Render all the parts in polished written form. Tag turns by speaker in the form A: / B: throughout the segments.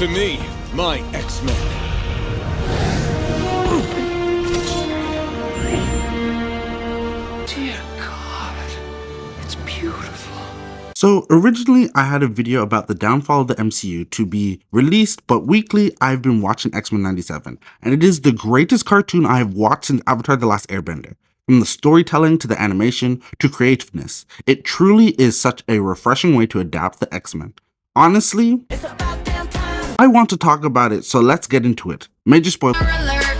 A: To me, my X-Men.
B: Dear God, it's beautiful.
C: So originally I had a video about the downfall of the MCU to be released, but weekly I've been watching X-Men 97, and it is the greatest cartoon I have watched since Avatar: The Last Airbender. From the storytelling to the animation to creativeness, it truly is such a refreshing way to adapt the X-Men. Honestly, I want to talk about it, so let's get into it. Major spoiler alert.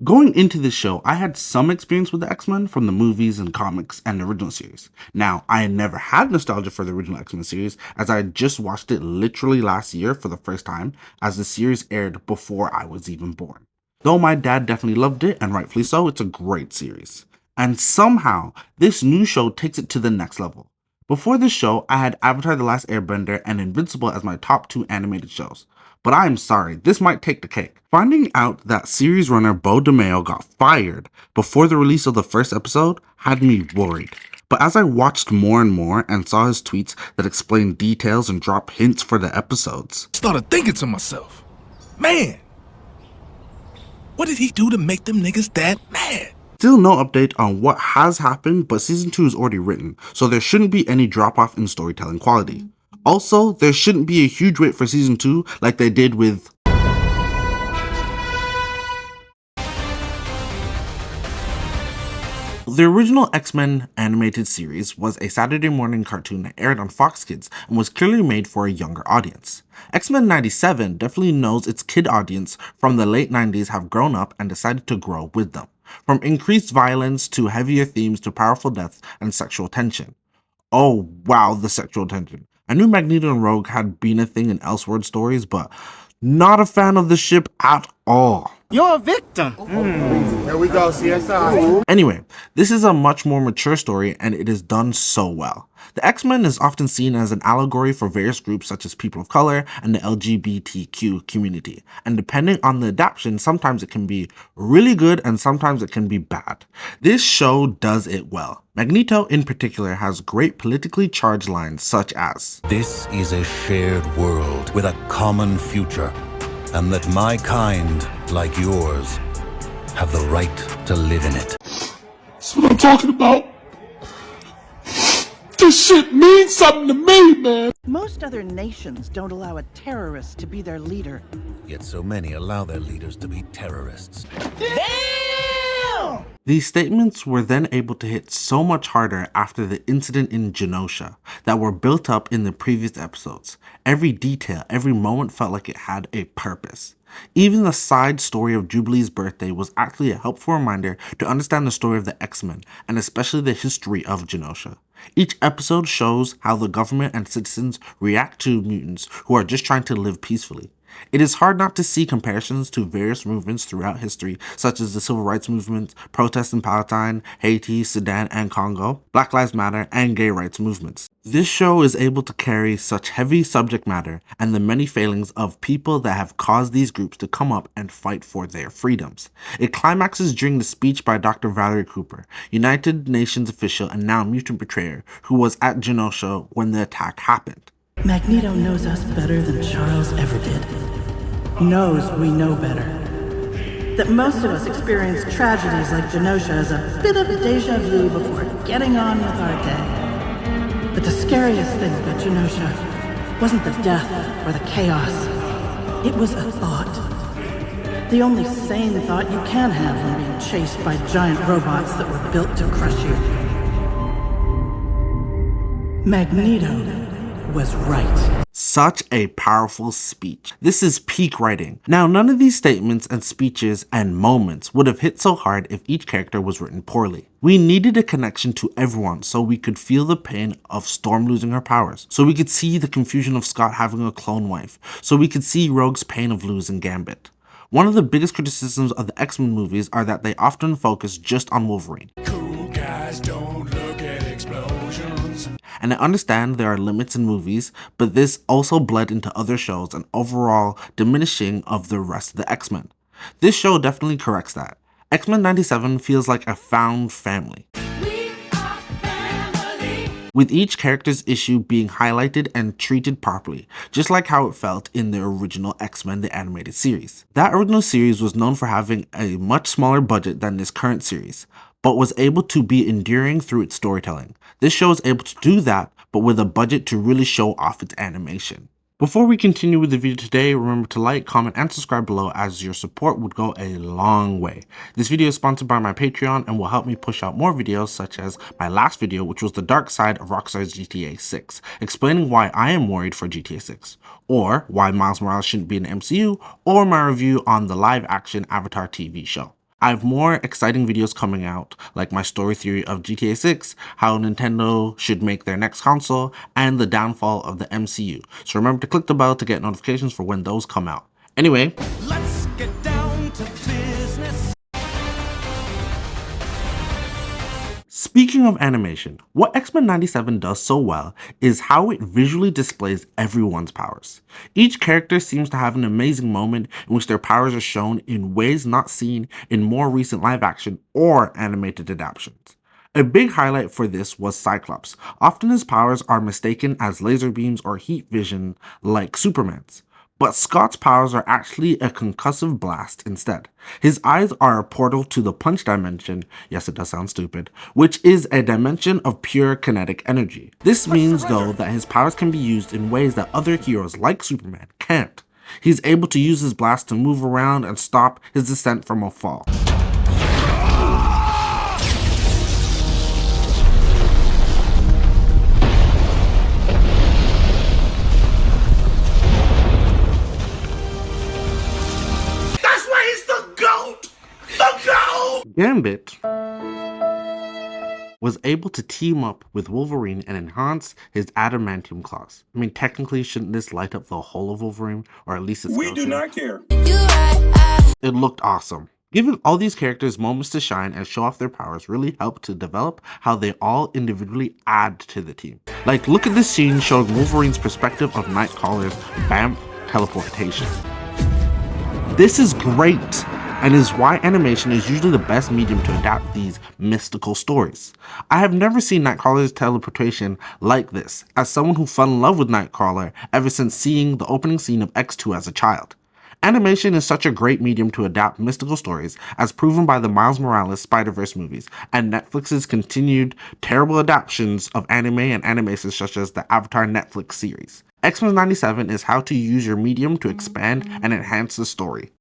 C: Going into this show, I had some experience with the X-Men from the movies and comics and the original series. Now, I had never had nostalgia for the original X-Men series, as I had just watched it literally last year for the first time, as the series aired before I was even born. Though my dad definitely loved it, and rightfully so, it's a great series. And somehow, this new show takes it to the next level. Before this show, I had Avatar: The Last Airbender and Invincible as my top 2 animated shows. But I am sorry, this might take the cake. Finding out that series runner Beau DeMayo got fired before the release of the first episode had me worried. But as I watched more and more and saw his tweets that explained details and drop hints for the episodes,
D: I started thinking to myself, man, what did he do to make them niggas that mad?
C: Still no update on what has happened, but season 2 is already written, so there shouldn't be any drop off in storytelling quality. Also, there shouldn't be a huge wait for season 2 like they did with The original X-Men animated series was a Saturday morning cartoon that aired on Fox Kids and was clearly made for a younger audience. X-Men 97 definitely knows its kid audience from the late 90s have grown up and decided to grow with them. From increased violence to heavier themes to powerful deaths and sexual tension. Oh wow, the sexual tension. I knew Magneto and Rogue had been a thing in Elseworld stories, but not a fan of the ship at all.
E: You're a victim. Here we go, CSI.
C: Anyway, this is a much more mature story and it is done so well. The X-Men is often seen as an allegory for various groups such as people of color and the LGBTQ community. And depending on the adaptation, sometimes it can be really good and sometimes it can be bad. This show does it well. Magneto in particular has great politically charged lines such as,
F: "This is a shared world with a common future, and that my kind, like yours, have the right to live in it."
G: That's what I'm talking about. This shit means something to me, man.
H: Most other nations don't allow a terrorist to be their leader.
F: Yet so many allow their leaders to be terrorists.
H: Damn!
C: These statements were then able to hit so much harder after the incident in Genosha that were built up in the previous episodes. Every detail, every moment felt like it had a purpose. Even the side story of Jubilee's birthday was actually a helpful reminder to understand the story of the X-Men, and especially the history of Genosha. Each episode shows how the government and citizens react to mutants who are just trying to live peacefully. It is hard not to see comparisons to various movements throughout history, such as the civil rights movement, protests in Palestine, Haiti, Sudan, and Congo, Black Lives Matter, and gay rights movements. This show is able to carry such heavy subject matter and the many failings of people that have caused these groups to come up and fight for their freedoms. It climaxes during the speech by Dr. Valerie Cooper, United Nations official and now mutant betrayer, who was at Genosha when the attack happened.
H: Magneto knows us better than Charles ever did. Knows we know better. That most of us experience tragedies like Genosha as a bit of deja vu before getting on with our day. But the scariest thing about Genosha wasn't the death or the chaos. It was a thought. The only sane thought you can have when being chased by giant robots that were built to crush you. Magneto was right.
C: Such a powerful speech. This is peak writing. Now, none of these statements and speeches and moments would have hit so hard if each character was written poorly. We needed a connection to everyone so we could feel the pain of Storm losing her powers, so we could see the confusion of Scott having a clone wife, so we could see Rogue's pain of losing Gambit. One of the biggest criticisms of the X-Men movies are that they often focus just on Wolverine.
G: Cool guys don't look at explosions.
C: And I understand there are limits in movies, but this also bled into other shows and overall diminishing of the rest of the X-Men. This show definitely corrects that. X-Men 97 feels like a found family. with each character's issue being highlighted and treated properly, just like how it felt in the original X-Men the animated series. That original series was known for having a much smaller budget than this current series, but was able to be enduring through its storytelling. This show is able to do that, but with a budget to really show off its animation. Before we continue with the video today, remember to like, comment, and subscribe below, as your support would go a long way. This video is sponsored by my Patreon and will help me push out more videos, such as my last video, which was the dark side of Rockstar's GTA 6, explaining why I am worried for GTA 6, or why Miles Morales shouldn't be in the MCU, or my review on the live-action Avatar TV show. I have more exciting videos coming out, like my story theory of GTA 6, how Nintendo should make their next console, and the downfall of the MCU. So remember to click the bell to get notifications for when those come out. Anyway,
G: Let's get down to business.
C: speaking of animation, what X-Men 97 does so well is how it visually displays everyone's powers. Each character seems to have an amazing moment in which their powers are shown in ways not seen in more recent live-action or animated adaptations. A big highlight for this was Cyclops. Often his powers are mistaken as laser beams or heat vision like Superman's. But Scott's powers are actually a concussive blast instead. His eyes are a portal to the punch dimension, yes it does sound stupid, which is a dimension of pure kinetic energy. This means though that his powers can be used in ways that other heroes like Superman can't. He's able to use his blast to move around and stop his descent from a fall. Gambit was able to team up with Wolverine and enhance his adamantium claws. I mean, technically, shouldn't this light up the whole of Wolverine, or at least his skeleton?
D: We do not care.
C: It looked awesome. Giving all these characters moments to shine and show off their powers really helped to develop how they all individually add to the team. Like, look at this scene showing Wolverine's perspective of Nightcrawler's BAMF teleportation. This is great, and is why animation is usually the best medium to adapt these mystical stories. I have never seen Nightcrawler's teleportation like this, as someone who fell in love with Nightcrawler ever since seeing the opening scene of X2 as a child. Animation is such a great medium to adapt mystical stories, as proven by the Miles Morales Spider-Verse movies, and Netflix's continued terrible adaptations of anime and animations such as the Avatar Netflix series. X-Men 97 is how to use your medium to expand and enhance the story.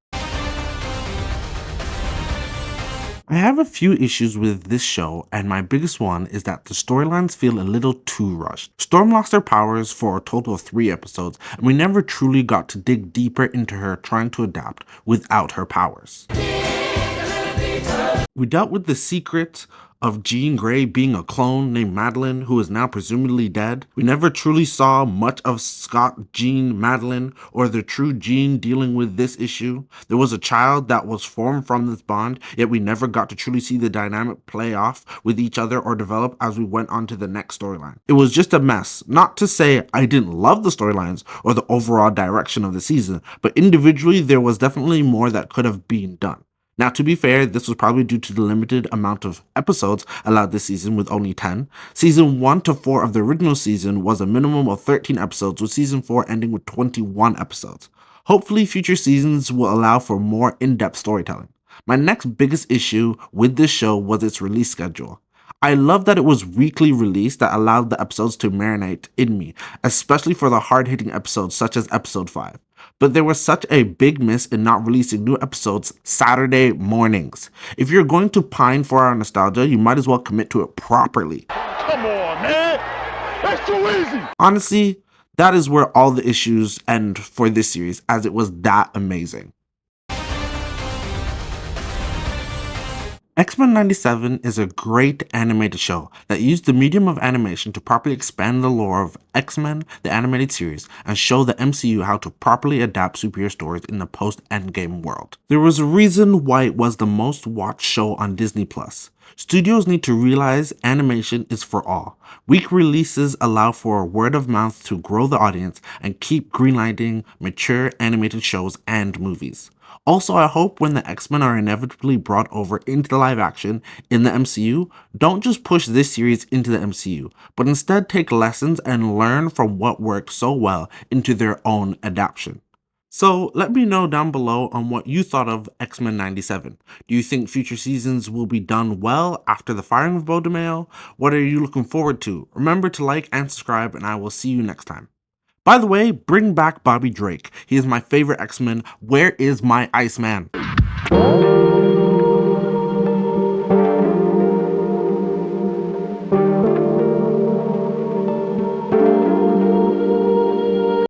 C: I have a few issues with this show, and my biggest one is that the storylines feel a little too rushed. Storm lost her powers for a total of 3 episodes, and we never truly got to dig deeper into her trying to adapt without her powers. We dealt with the secret of Jean Grey being a clone named Madeline, who is now presumably dead. We never truly saw much of Scott, Jean, Madeline, or the true Jean dealing with this issue. There was a child that was formed from this bond, yet we never got to truly see the dynamic play off with each other or develop as we went on to the next storyline. It was just a mess. Not to say I didn't love the storylines or the overall direction of the season, but individually there was definitely more that could have been done. Now, to be fair, this was probably due to the limited amount of episodes allowed this season with only 10. Season 1 to 4 of the original season was a minimum of 13 episodes, with season 4 ending with 21 episodes. Hopefully, future seasons will allow for more in-depth storytelling. My next biggest issue with this show was its release schedule. I love that it was weekly release that allowed the episodes to marinate in me, especially for the hard-hitting episodes such as episode 5. But there was such a big miss in not releasing new episodes Saturday mornings. If you're going to pine for our nostalgia, you might as well commit to it properly.
E: Come on, man. That's too easy.
C: Honestly, that is where all the issues end for this series, as it was that amazing. X-Men 97 is a great animated show that used the medium of animation to properly expand the lore of X-Men, the animated series, and show the MCU how to properly adapt superhero stories in the post-Endgame world. There was a reason why it was the most watched show on Disney+. Studios need to realize animation is for all. Weak releases allow for word of mouth to grow the audience and keep greenlighting mature animated shows and movies. Also, I hope when the X-Men are inevitably brought over into the live action in the MCU, don't just push this series into the MCU, but instead take lessons and learn from what worked so well into their own adaptation. So let me know down below on what you thought of X-Men 97. Do you think future seasons will be done well after the firing of Beau DeMayo? What are you looking forward to? Remember to like and subscribe, and I will see you next time. By the way, bring back Bobby Drake. He is my favorite X-Men. Where is my Iceman?